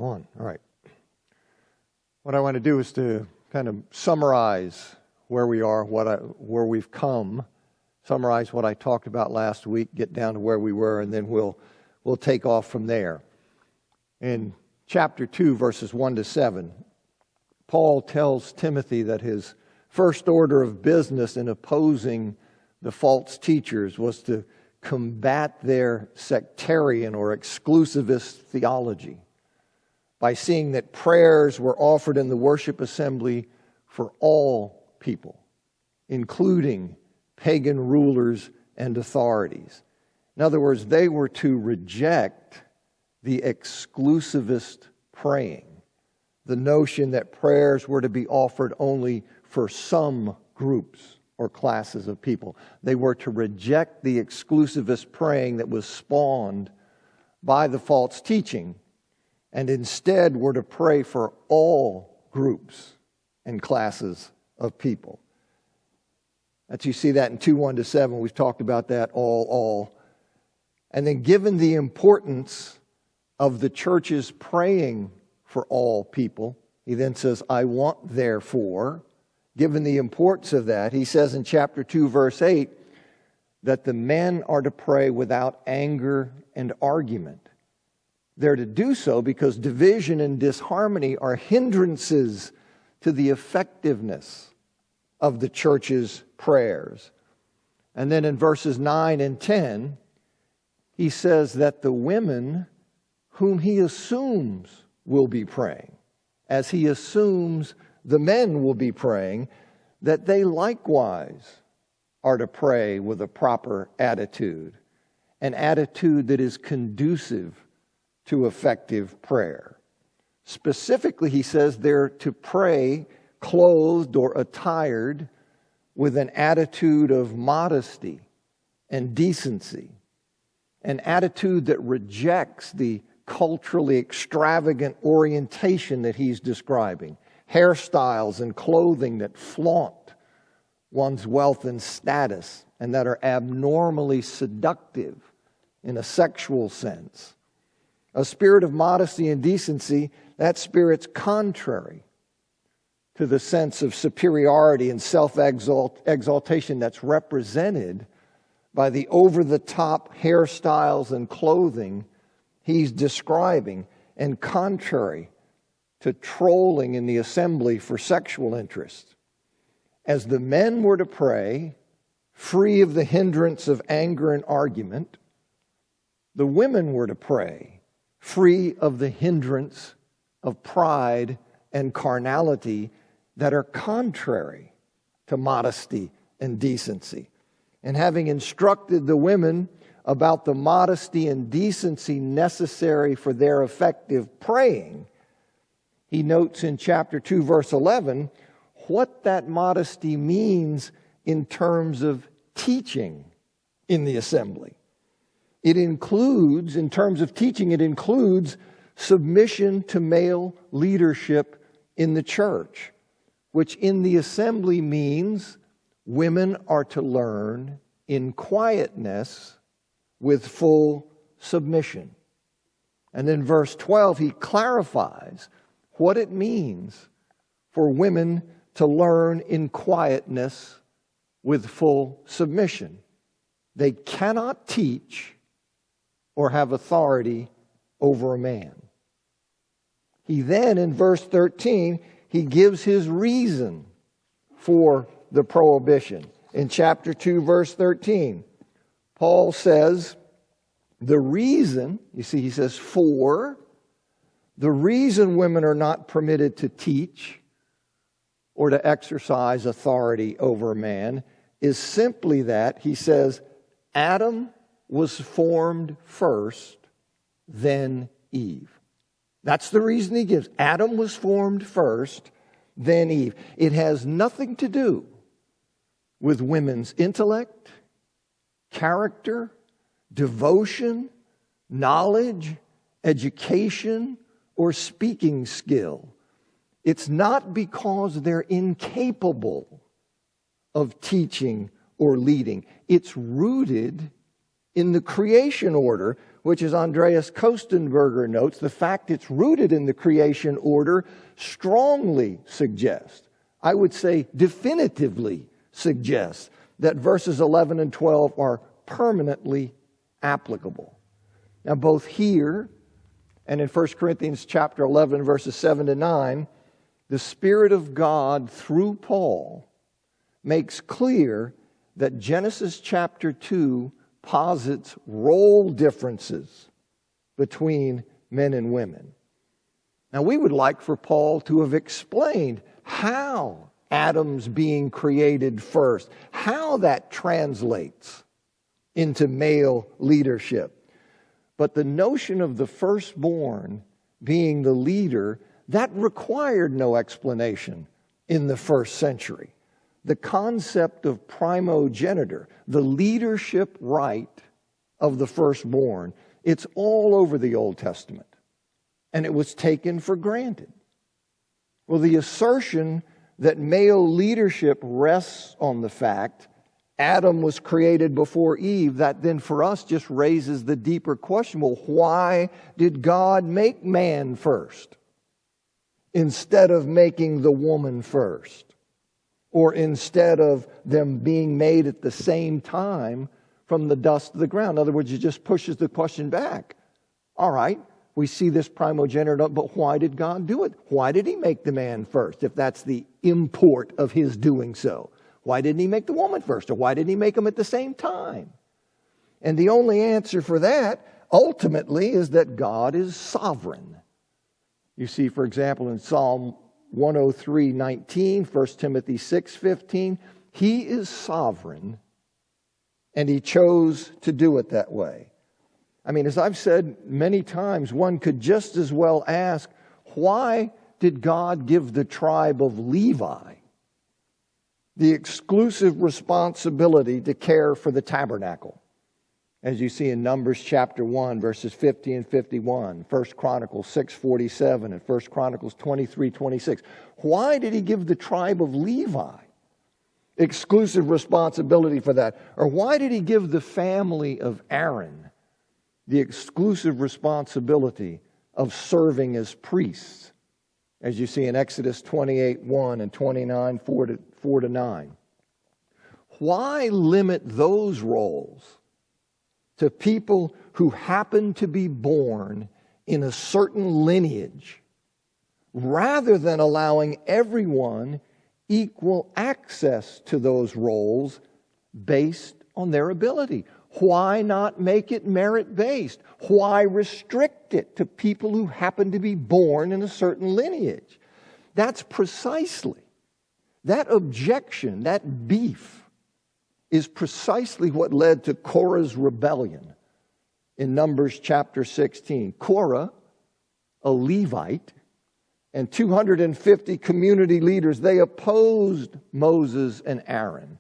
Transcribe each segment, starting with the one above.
on. All right. What I want to do is to kind of summarize where we are, where we've come, summarize what I talked about last week, get down to where we were, and then we'll take off from there. In chapter 2, verses 1 to 7, Paul tells Timothy that his first order of business in opposing the false teachers was to combat their sectarian or exclusivist theology by seeing that prayers were offered in the worship assembly for all people, including pagan rulers and authorities. In other words, they were to reject the exclusivist praying, the notion that prayers were to be offered only for some groups or classes of people. They were to reject the exclusivist praying that was spawned by the false teaching, and instead were to pray for all groups and classes of people. You see that in 2:1 to 7. We've talked about that all. And then given the importance of the church's praying for all people, he then says, I want therefore, given the importance of that, he says in chapter 2, verse 8, that the men are to pray without anger and argument. They're to do so because division and disharmony are hindrances to the effectiveness of the church's prayers. And then in verses 9 and 10, he says that the women whom he assumes will be praying, as he assumes the men will be praying, that they likewise are to pray with a proper attitude, an attitude that is conducive to effective prayer. Specifically, he says they're to pray clothed or attired with an attitude of modesty and decency, an attitude that rejects the culturally extravagant orientation that he's describing, hairstyles and clothing that flaunt one's wealth and status and that are abnormally seductive in a sexual sense. A spirit of modesty and decency, that spirit's contrary to the sense of superiority and self-exaltation that's represented by the over-the-top hairstyles and clothing he's describing, and contrary to trolling in the assembly for sexual interest. As the men were to pray, free of the hindrance of anger and argument, the women were to pray, free of the hindrance of pride and carnality that are contrary to modesty and decency. And having instructed the women about the modesty and decency necessary for their effective praying, he notes in chapter 2, verse 11, what that modesty means in terms of teaching in the assembly. It includes, in terms of teaching, it includes submission to male leadership in the church, which in the assembly means women are to learn in quietness with full submission. And then verse 12, he clarifies what it means for women to learn in quietness with full submission. They cannot teach or have authority over a man. He then, in verse 13, he gives his reason for the prohibition. In chapter 2, verse 13, Paul says, the reason, you see, he says, the reason women are not permitted to teach or to exercise authority over a man is simply that, he says, Adam was formed first, then Eve. That's the reason he gives. Adam was formed first, then Eve. It has nothing to do with women's intellect, character, devotion, knowledge, education, or speaking skill. It's not because they're incapable of teaching or leading. It's rooted in the creation order, which, as Andreas Kostenberger notes, the fact it's rooted in the creation order strongly suggests, I would say definitively suggests, that verses 11 and 12 are permanently applicable. Now, both here and in 1 Corinthians chapter 11, verses 7 to 9, the Spirit of God, through Paul, makes clear that Genesis chapter 2 posits role differences between men and women. Now, we would like for Paul to have explained how Adam's being created first, how that translates into male leadership. But the notion of the firstborn being the leader, that required no explanation in the first century. The concept of primogeniture, the leadership right of the firstborn, it's all over the Old Testament. And it was taken for granted. Well, the assertion that male leadership rests on the fact Adam was created before Eve, that then for us just raises the deeper question, well, why did God make man first instead of making the woman first? Or instead of them being made at the same time from the dust of the ground? In other words, it just pushes the question back. All right, we see this primogeniture, but why did God do it? Why did he make the man first, if that's the import of his doing so? Why didn't he make the woman first? Or why didn't he make them at the same time? And the only answer for that, ultimately, is that God is sovereign. You see, for example, in Psalm 103:19, 1 Timothy 6:15, he is sovereign, and he chose to do it that way. I mean, as I've said many times, one could just as well ask, why did God give the tribe of Levi the exclusive responsibility to care for the tabernacle? As you see in Numbers chapter 1, verses 50 and 51, 1 Chronicles 6:47, and 1 Chronicles 23:26. Why did he give the tribe of Levi exclusive responsibility for that? Or why did he give the family of Aaron the exclusive responsibility of serving as priests? As you see in Exodus 28:1 and 29:4 to 9. Why limit those roles to people who happen to be born in a certain lineage, rather than allowing everyone equal access to those roles based on their ability? Why not make it merit-based? Why restrict it to people who happen to be born in a certain lineage? That's precisely, that objection, that beef, is precisely what led to Korah's rebellion in Numbers chapter 16. Korah, a Levite, and 250 community leaders, they opposed Moses and Aaron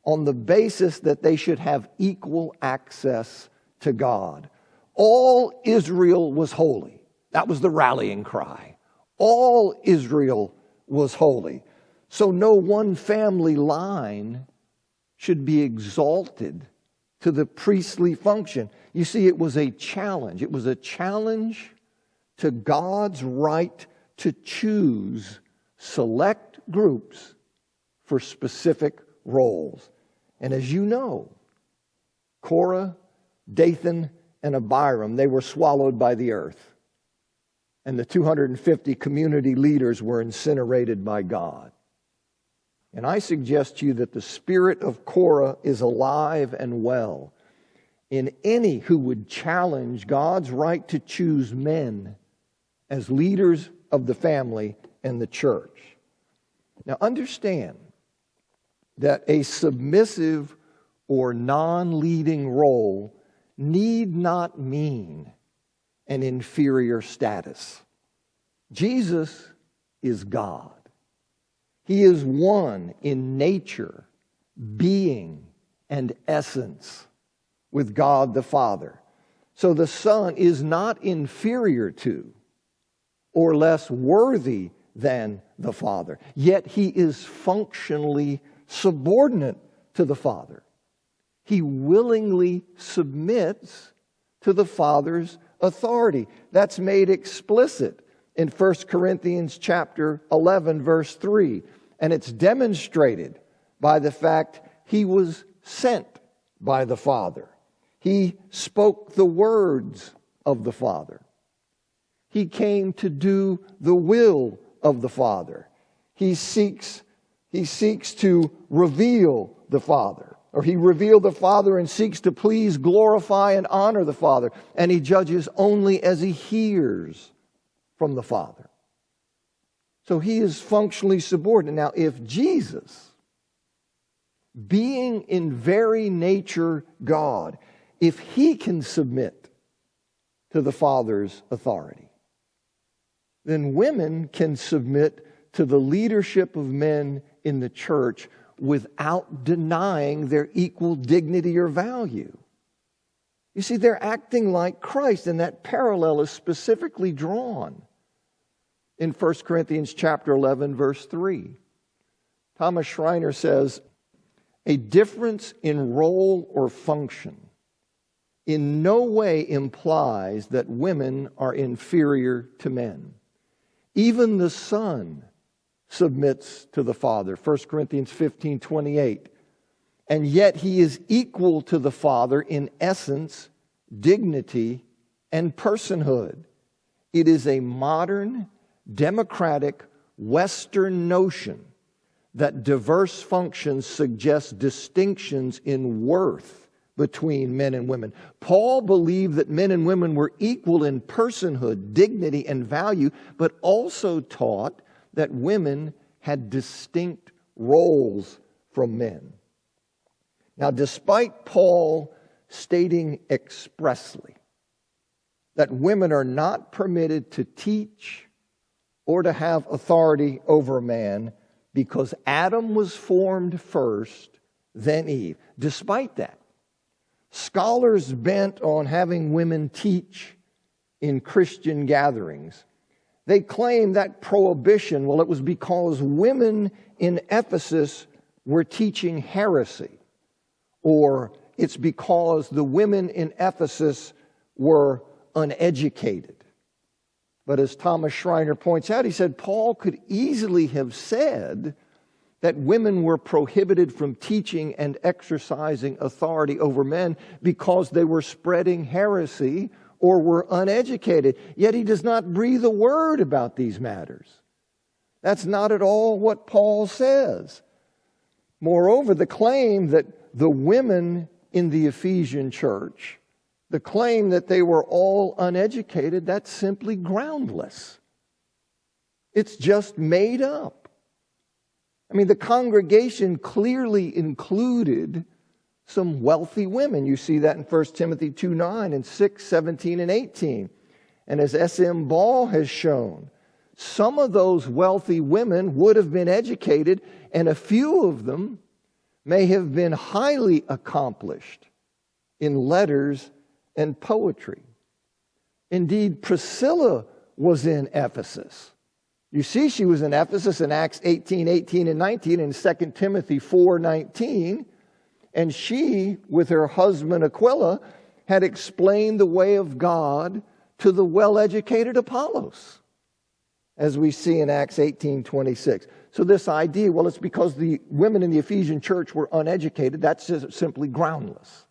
on the basis that they should have equal access to God. All Israel was holy. That was the rallying cry. All Israel was holy. So no one family line should be exalted to the priestly function. You see, it was a challenge. It was a challenge to God's right to choose select groups for specific roles. And as you know, Korah, Dathan, and Abiram, they were swallowed by the earth. And the 250 community leaders were incinerated by God. And I suggest to you that the spirit of Korah is alive and well in any who would challenge God's right to choose men as leaders of the family and the church. Now understand that a submissive or non-leading role need not mean an inferior status. Jesus is God. He is one in nature, being, and essence with God the Father. So the Son is not inferior to or less worthy than the Father. Yet he is functionally subordinate to the Father. He willingly submits to the Father's authority. That's made explicit in 1 Corinthians chapter 11, verse 3. And it's demonstrated by the fact he was sent by the Father. He spoke the words of the Father. He came to do the will of the Father. He seeks to reveal the Father. Or he revealed the Father and seeks to please, glorify, and honor the Father. And he judges only as he hears from the Father. So he is functionally subordinate. Now, if Jesus, being in very nature God, if he can submit to the Father's authority, then women can submit to the leadership of men in the church without denying their equal dignity or value. You see, they're acting like Christ, and that parallel is specifically drawn in 1 Corinthians chapter 11, verse 3. Thomas Schreiner says, a difference in role or function in no way implies that women are inferior to men. Even the Son submits to the Father. 1 Corinthians 15:28. And yet he is equal to the Father in essence, dignity, and personhood. It is a modern, democratic, Western notion that diverse functions suggest distinctions in worth between men and women. Paul believed that men and women were equal in personhood, dignity, and value, but also taught that women had distinct roles from men. Now, despite Paul stating expressly that women are not permitted to teach or to have authority over a man because Adam was formed first, then Eve. Despite that, scholars bent on having women teach in Christian gatherings, they claim that prohibition, well, it was because women in Ephesus were teaching heresy, or it's because the women in Ephesus were uneducated. But as Thomas Schreiner points out, he said Paul could easily have said that women were prohibited from teaching and exercising authority over men because they were spreading heresy or were uneducated. Yet he does not breathe a word about these matters. That's not at all what Paul says. Moreover, the claim that the women in the Ephesian church, the claim that they were all uneducated, that's simply groundless. It's just made up. I mean, the congregation clearly included some wealthy women. You see that in 1 Timothy 2:9 and 6:17 and 18. And as S.M. Ball has shown, some of those wealthy women would have been educated, and a few of them may have been highly accomplished in letters and poetry. Indeed, Priscilla was in Ephesus. You see, she was in Ephesus in Acts 18:18 and 19, and 2 Timothy 4:19. And she, with her husband Aquila, had explained the way of God to the well-educated Apollos, as we see in Acts 18:26. So this idea, well, it's because the women in the Ephesian church were uneducated, that's just simply groundless.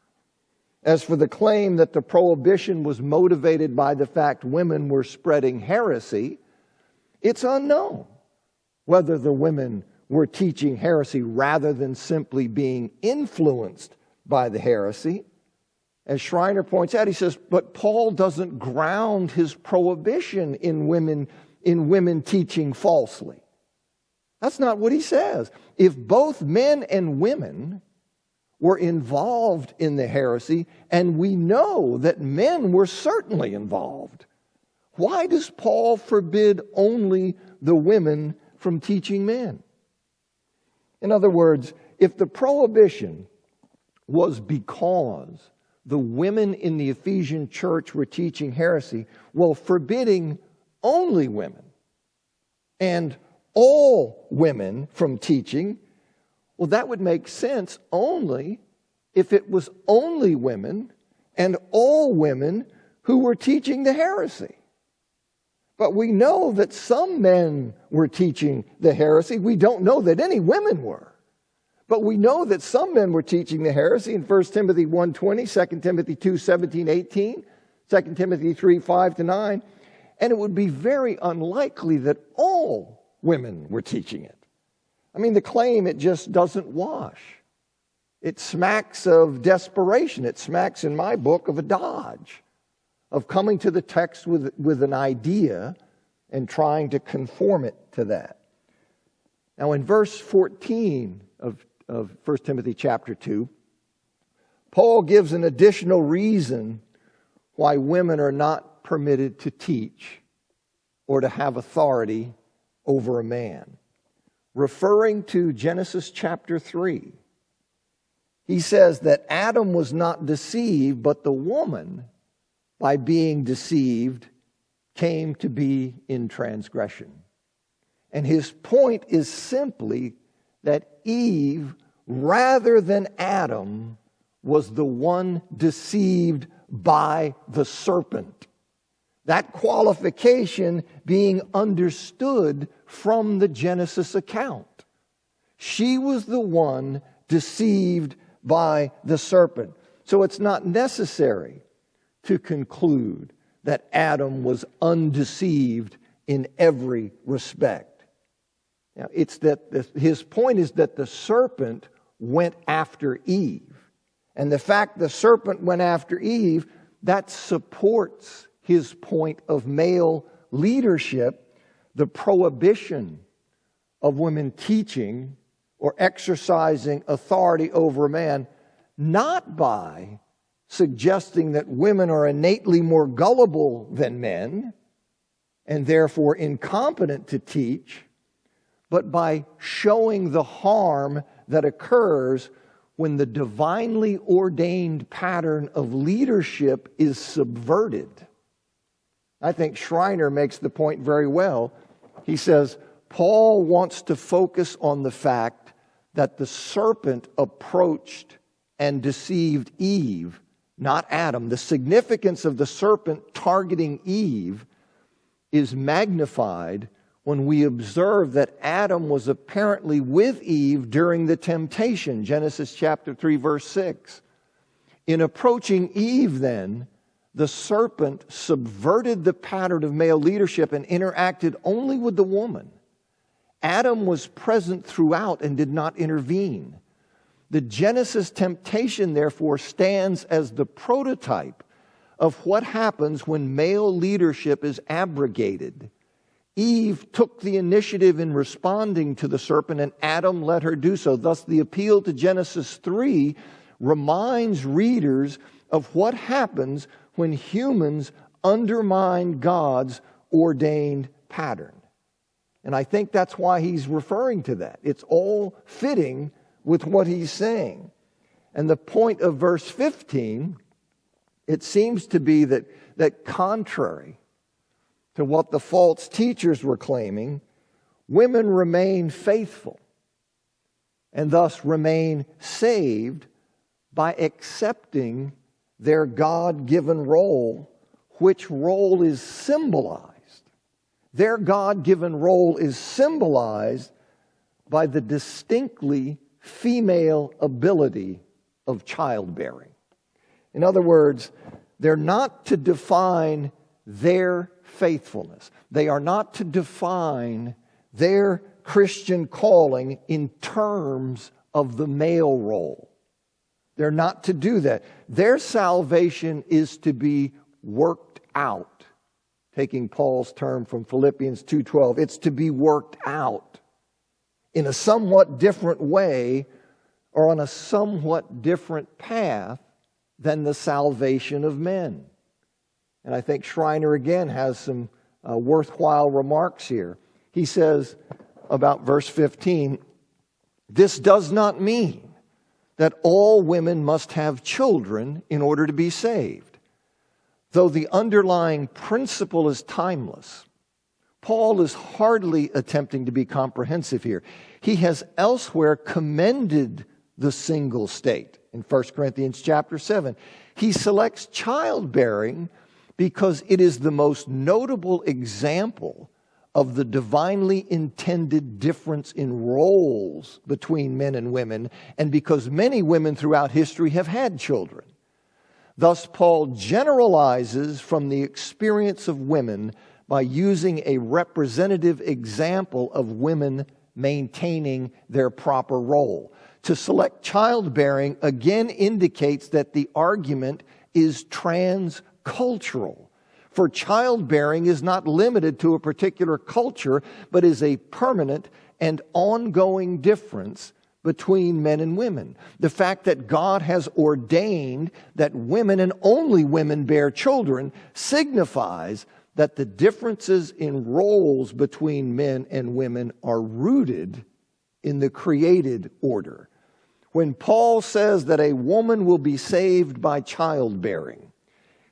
As for the claim that the prohibition was motivated by the fact women were spreading heresy, it's unknown whether the women were teaching heresy rather than simply being influenced by the heresy. As Schreiner points out, he says, but Paul doesn't ground his prohibition in women teaching falsely. That's not what he says. If both men and women were involved in the heresy, and we know that men were certainly involved, why does Paul forbid only the women from teaching men? In other words, if the prohibition was because the women in the Ephesian church were teaching heresy, well, forbidding only women and all women from teaching, well, that would make sense only if it was only women and all women who were teaching the heresy. But we know that some men were teaching the heresy. We don't know that any women were. But we know that some men were teaching the heresy in 1 Timothy 1:20, 2 Timothy 2:17, 18, 2 Timothy 3:5-9. And it would be very unlikely that all women were teaching it. I mean, the claim, it just doesn't wash. It smacks of desperation. It smacks, in my book, of a dodge, of coming to the text with an idea and trying to conform it to that. Now, in verse 14 of 1 Timothy chapter 2, Paul gives an additional reason why women are not permitted to teach or to have authority over a man. Referring to Genesis chapter 3, he says that Adam was not deceived, but the woman, by being deceived, came to be in transgression. And his point is simply that Eve, rather than Adam, was the one deceived by the serpent. That qualification being understood from the Genesis account. She was the one deceived by the serpent. So it's not necessary to conclude that Adam was undeceived in every respect. Now, it's that his point is that the serpent went after Eve. And the fact the serpent went after Eve, that supports his point of male leadership, the prohibition of women teaching or exercising authority over a man, not by suggesting that women are innately more gullible than men and therefore incompetent to teach, but by showing the harm that occurs when the divinely ordained pattern of leadership is subverted. I think Schreiner makes the point very well. He says, Paul wants to focus on the fact that the serpent approached and deceived Eve, not Adam. The significance of the serpent targeting Eve is magnified when we observe that Adam was apparently with Eve during the temptation, Genesis chapter 3, verse 6. In approaching Eve, then, the serpent subverted the pattern of male leadership and interacted only with the woman. Adam was present throughout and did not intervene. The Genesis temptation, therefore, stands as the prototype of what happens when male leadership is abrogated. Eve took the initiative in responding to the serpent, and Adam let her do so. Thus, the appeal to Genesis 3 reminds readers of what happens when humans undermine God's ordained pattern. And I think that's why he's referring to that. It's all fitting with what he's saying. And the point of verse 15, it seems to be that contrary to what the false teachers were claiming, women remain faithful and thus remain saved by accepting their God-given role, which role is symbolized. Their God-given role is symbolized by the distinctly female ability of childbearing. In other words, they're not to define their faithfulness. They are not to define their Christian calling in terms of the male role. They're not to do that. Their salvation is to be worked out. Taking Paul's term from Philippians 2:12, it's to be worked out in a somewhat different way or on a somewhat different path than the salvation of men. And I think Schreiner again has some worthwhile remarks here. He says about verse 15, this does not mean that all women must have children in order to be saved. Though the underlying principle is timeless, Paul is hardly attempting to be comprehensive here. He has elsewhere commended the single state. in 1 Corinthians chapter 7. He selects childbearing because it is the most notable example of the divinely intended difference in roles between men and women, and because many women throughout history have had children. Thus, Paul generalizes from the experience of women by using a representative example of women maintaining their proper role. To select childbearing again indicates that the argument is transcultural. For childbearing is not limited to a particular culture, but is a permanent and ongoing difference between men and women. The fact that God has ordained that women and only women bear children signifies that the differences in roles between men and women are rooted in the created order. When Paul says that a woman will be saved by childbearing,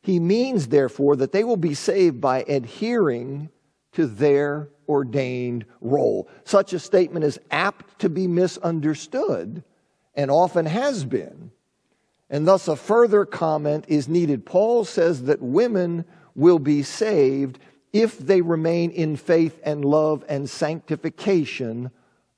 he means, therefore, that they will be saved by adhering to their ordained role. Such a statement is apt to be misunderstood and often has been, and thus a further comment is needed. Paul says that women will be saved if they remain in faith and love and sanctification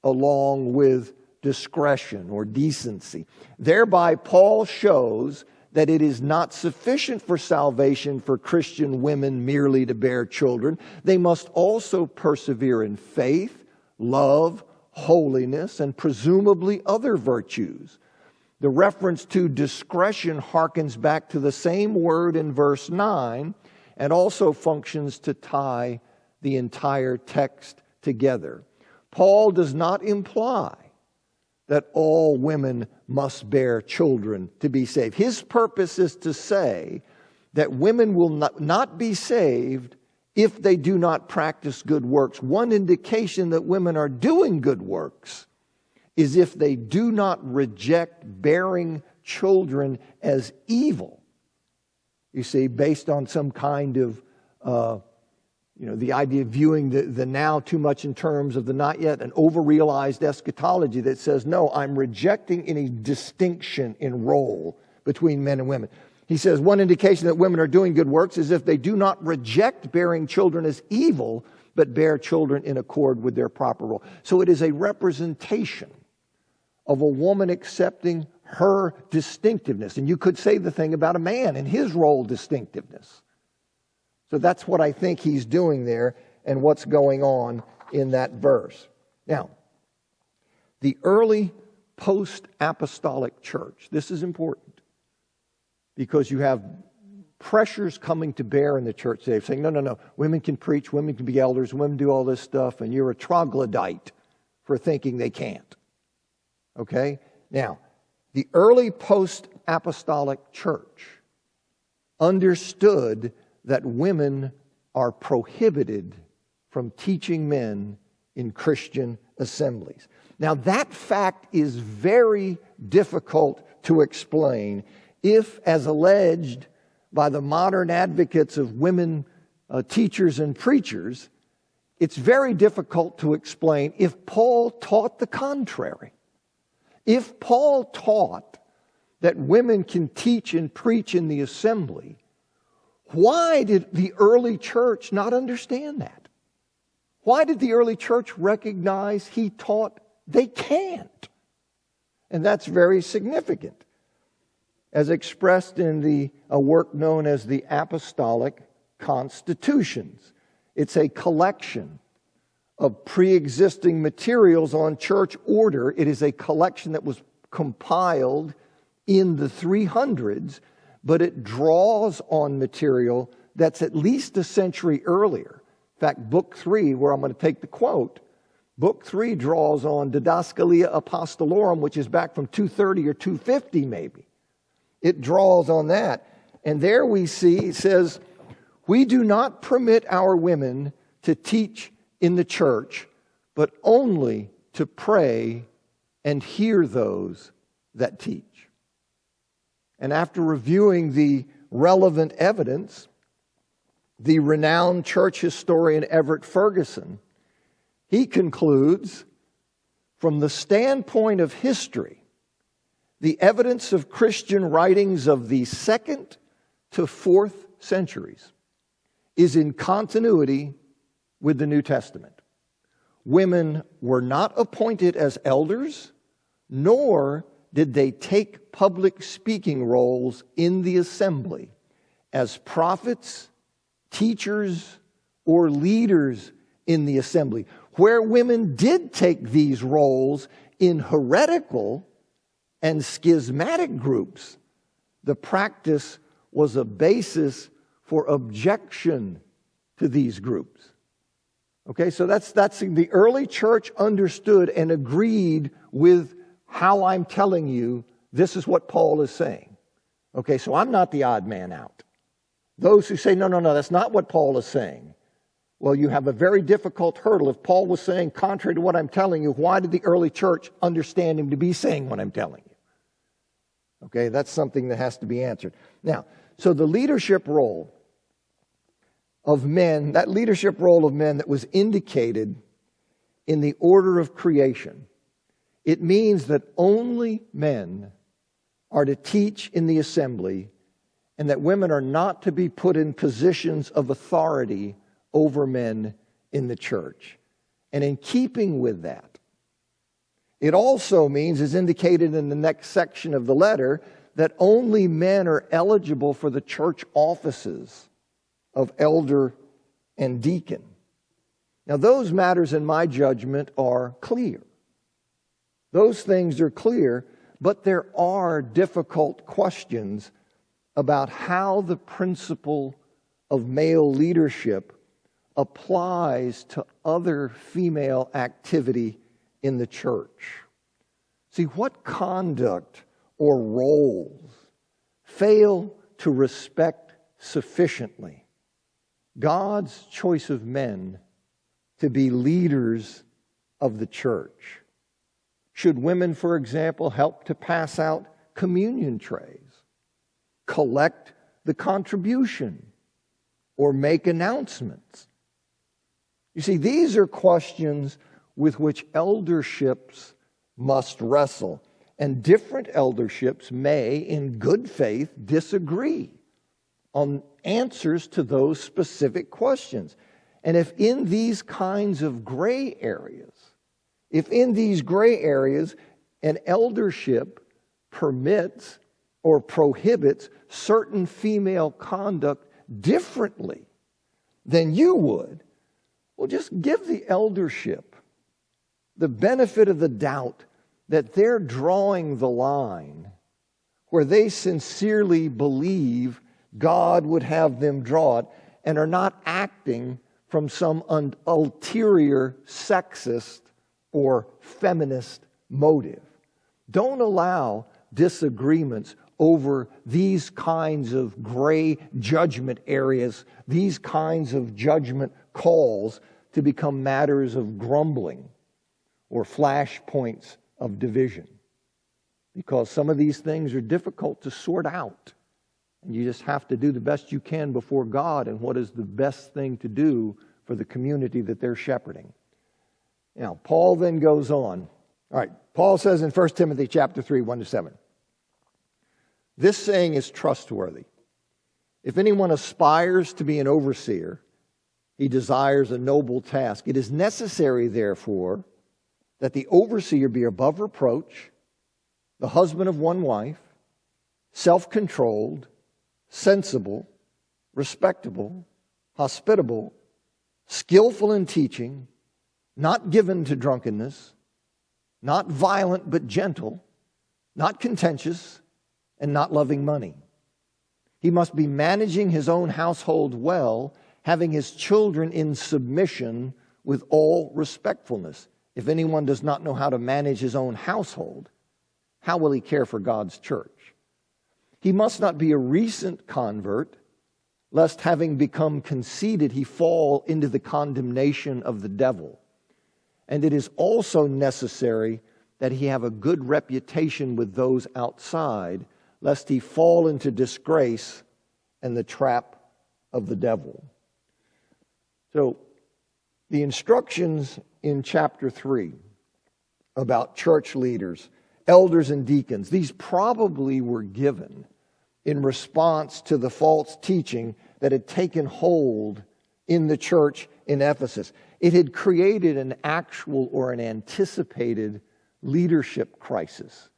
along with discretion or decency. Thereby, Paul shows that it is not sufficient for salvation for Christian women merely to bear children. They must also persevere in faith, love, holiness, and presumably other virtues. The reference to discretion harkens back to the same word in verse 9 and also functions to tie the entire text together. Paul does not imply that all women must bear children to be saved. His purpose is to say that women will not be saved if they do not practice good works. One indication that women are doing good works is if they do not reject bearing children as evil. You see, based on some kind of the idea of viewing the now too much in terms of the not yet, an over-realized eschatology that says, no, I'm rejecting any distinction in role between men and women. He says one indication that women are doing good works is if they do not reject bearing children as evil, but bear children in accord with their proper role. So it is a representation of a woman accepting her distinctiveness. And you could say the thing about a man and his role distinctiveness. So that's what I think he's doing there and what's going on in that verse. Now, the early post-apostolic church, this is important because you have pressures coming to bear in the church today saying, no, women can preach, women can be elders, women do all this stuff, and you're a troglodyte for thinking they can't. Okay? Now, the early post-apostolic church understood that women are prohibited from teaching men in Christian assemblies. Now, that fact is very difficult to explain if, as alleged by the modern advocates of women teachers and preachers, it's very difficult to explain if Paul taught the contrary. If Paul taught that women can teach and preach in the assembly, why did the early church not understand that? Why did the early church recognize he taught they can't? And that's very significant. As expressed in a work known as the Apostolic Constitutions. It's a collection of pre-existing materials on church order. It is a collection that was compiled in the 300s, but it draws on material that's at least a century earlier. In fact, Book 3, where I'm going to take the quote, Book 3 draws on Didaskalia Apostolorum, which is back from 230 or 250 maybe. It draws on that. And there we see, it says, we do not permit our women to teach in the church, but only to pray and hear those that teach. And after reviewing the relevant evidence, the renowned church historian Everett Ferguson, he concludes, from the standpoint of history, the evidence of Christian writings of the 2nd to 4th centuries is in continuity with the New Testament. Women were not appointed as elders, nor did they take public speaking roles in the assembly as prophets, teachers, or leaders in the assembly. Where women did take these roles in heretical and schismatic groups, the practice was a basis for objection to these groups. Okay, so that's the early church understood and agreed with how I'm telling you this is what Paul is saying. Okay, so I'm not the odd man out. Those who say, no, that's not what Paul is saying. Well, you have a very difficult hurdle. If Paul was saying contrary to what I'm telling you, why did the early church understand him to be saying what I'm telling you? Okay, that's something that has to be answered. Now, so the leadership role of men, that leadership role of men that was indicated in the order of creation, it means that only men are to teach in the assembly and that women are not to be put in positions of authority over men in the church. And in keeping with that, it also means, as indicated in the next section of the letter, that only men are eligible for the church offices of elder and deacon. Now, those matters, in my judgment, are clear. Those things are clear, but there are difficult questions about how the principle of male leadership applies to other female activity in the church. See, what conduct or roles fail to respect sufficiently God's choice of men to be leaders of the church? Should women, for example, help to pass out communion trays, collect the contribution, or make announcements? You see, these are questions with which elderships must wrestle, and different elderships may, in good faith, disagree on answers to those specific questions. And if in these kinds of gray areas, an eldership permits or prohibits certain female conduct differently than you would, well, just give the eldership the benefit of the doubt that they're drawing the line where they sincerely believe God would have them draw it and are not acting from some ulterior sexist or feminist motive. Don't allow disagreements over these kinds of gray judgment areas, these kinds of judgment calls, to become matters of grumbling or flashpoints of division. Because some of these things are difficult to sort out. And you just have to do the best you can before God and what is the best thing to do for the community that they're shepherding. Now, Paul then goes on. All right, Paul says in 1 Timothy chapter 3, 1-7, "This saying is trustworthy. If anyone aspires to be an overseer, he desires a noble task. It is necessary, therefore, that the overseer be above reproach, the husband of one wife, self-controlled, sensible, respectable, hospitable, skillful in teaching, not given to drunkenness, not violent but gentle, not contentious, and not loving money. He must be managing his own household well, having his children in submission with all respectfulness. If anyone does not know how to manage his own household, how will he care for God's church? He must not be a recent convert, lest having become conceited, he fall into the condemnation of the devil. And it is also necessary that he have a good reputation with those outside, lest he fall into disgrace and the trap of the devil." So, the instructions in chapter 3 about church leaders elders and deacons. These probably were given in response to the false teaching that had taken hold in the church in Ephesus. It had created an actual or an anticipated leadership crisis.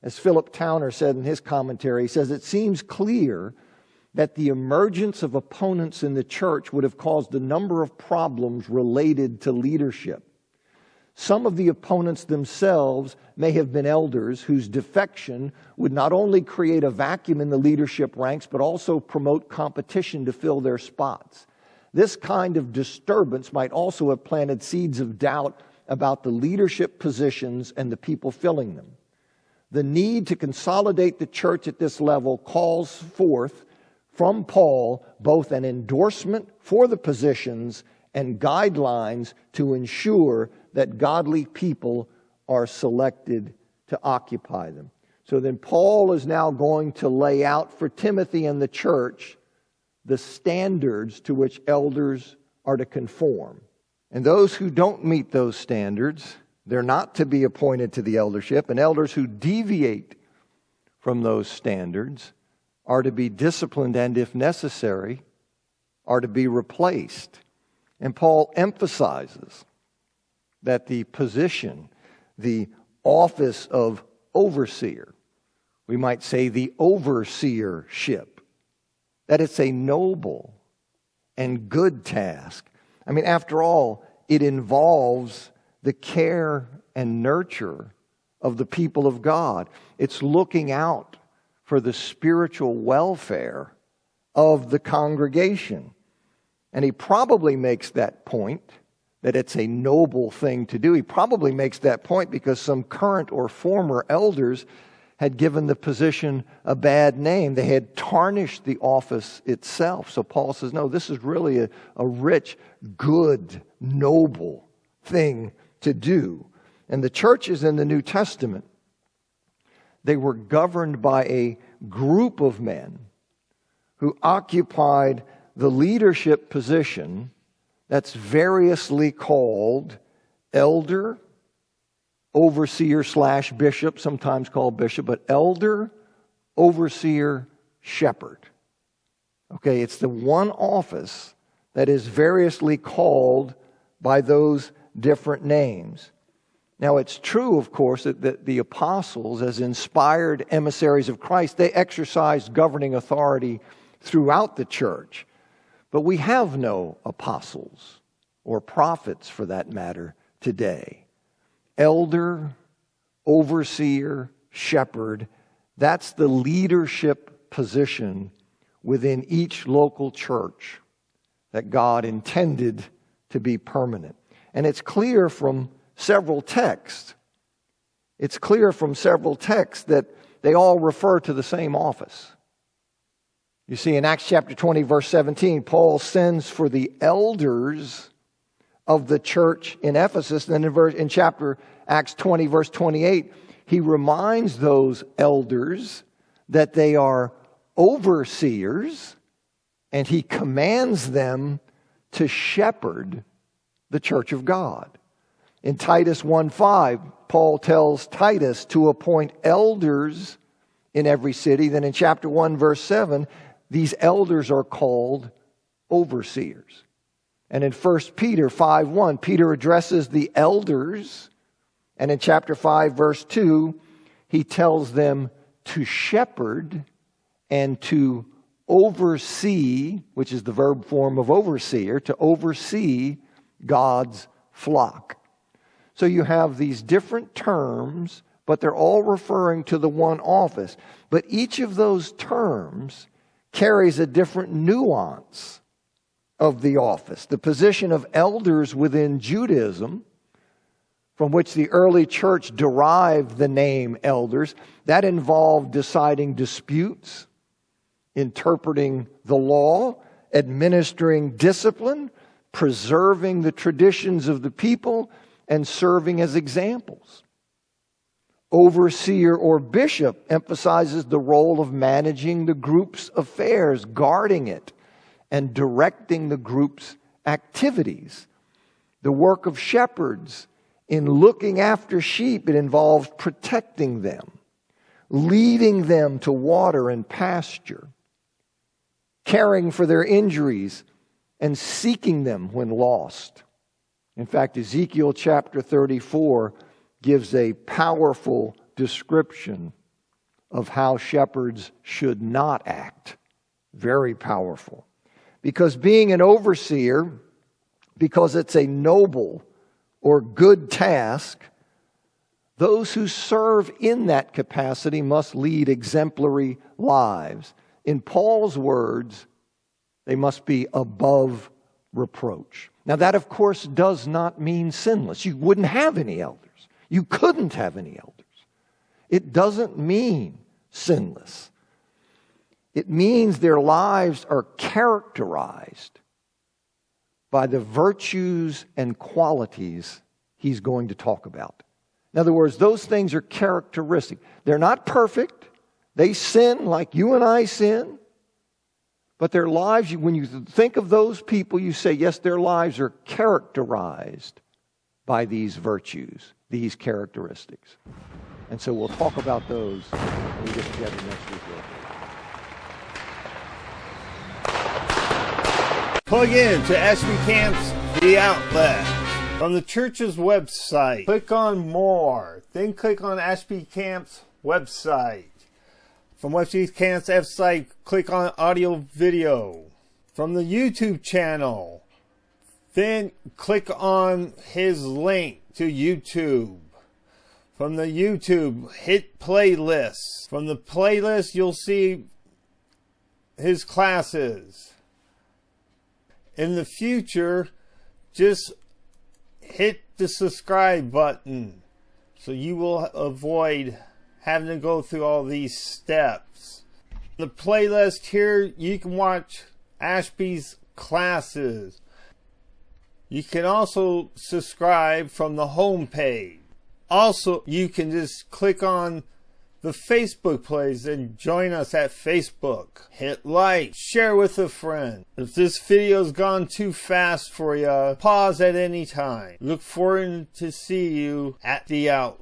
As Philip Towner said in his commentary, he says, it seems clear that the emergence of opponents in the church would have caused a number of problems related to leadership. Some of the opponents themselves may have been elders whose defection would not only create a vacuum in the leadership ranks, but also promote competition to fill their spots. This kind of disturbance might also have planted seeds of doubt about the leadership positions and the people filling them. The need to consolidate the church at this level calls forth from Paul both an endorsement for the positions and guidelines to ensure that godly people are selected to occupy them. So then Paul is now going to lay out for Timothy and the church the standards to which elders are to conform. And those who don't meet those standards, they're not to be appointed to the eldership. And elders who deviate from those standards are to be disciplined and, if necessary, are to be replaced. And Paul emphasizes that the position, the office of overseer, we might say the overseership, that it's a noble and good task. I mean, after all, it involves the care and nurture of the people of God. It's looking out for the spiritual welfare of the congregation. And he probably makes that point, that it's a noble thing to do. He probably makes that point because some current or former elders had given the position a bad name. They had tarnished the office itself. So Paul says, no, this is really a rich, good, noble thing to do. And the churches in the New Testament, they were governed by a group of men who occupied the leadership position that's variously called elder, overseer / bishop, sometimes called bishop, but elder, overseer, shepherd. Okay, it's the one office that is variously called by those different names. Now, it's true, of course, that the apostles, as inspired emissaries of Christ, they exercised governing authority throughout the church. But we have no apostles or prophets, for that matter, today. Elder, overseer, shepherd, that's the leadership position within each local church that God intended to be permanent. And it's clear from several texts. It's clear from several texts that they all refer to the same office. You see, in Acts chapter 20, verse 17, Paul sends for the elders of the church in Ephesus. And then in chapter Acts 20, verse 28, he reminds those elders that they are overseers, and he commands them to shepherd the church of God. In Titus 1:5, Paul tells Titus to appoint elders in every city. Then in chapter 1, verse 7, these elders are called overseers. And in 1 Peter 5:1, Peter addresses the elders. And in chapter 5, verse 2, he tells them to shepherd and to oversee, which is the verb form of overseer, to oversee God's flock. So you have these different terms, but they're all referring to the one office. But each of those terms carries a different nuance of the office. The position of elders within Judaism, from which the early church derived the name elders, that involved deciding disputes, interpreting the law, administering discipline, preserving the traditions of the people, and serving as examples. Overseer or bishop emphasizes the role of managing the group's affairs, guarding it, and directing the group's activities. The work of shepherds In looking after sheep, it involves protecting them, leading them to water and pasture, caring for their injuries, and seeking them when lost. In fact, Ezekiel chapter 34 gives a powerful description of how shepherds should not act. Very powerful. Because being an overseer, because it's a noble or good task, those who serve in that capacity must lead exemplary lives. In Paul's words, they must be above reproach. Now that, of course, does not mean sinless. You wouldn't have any elders. You couldn't have any elders. It doesn't mean sinless. It means their lives are characterized by the virtues and qualities he's going to talk about. In other words, those things are characteristic. They're not perfect. They sin like you and I sin. But their lives, when you think of those people, you say, yes, their lives are characterized by these virtues, these characteristics. And so we'll talk about those when we get together next week. Plug in to Ashby Camp's The Outlet from the church's website. Click on More. Then click on Ashby Camp's website. From Ashby Camp's website, click on Audio Video. From the YouTube channel, then click on his link to YouTube. From the YouTube, hit Playlist. From the playlist, you'll see his classes. In the future, just hit the subscribe button so you will avoid having to go through all these steps. The playlist here, you can watch Ashby's classes. You can also subscribe from the home page. Also, you can just click on the Facebook page and join us at Facebook. Hit like, share with a friend. If this video's gone too fast for you, pause at any time. Look forward to see you at the out.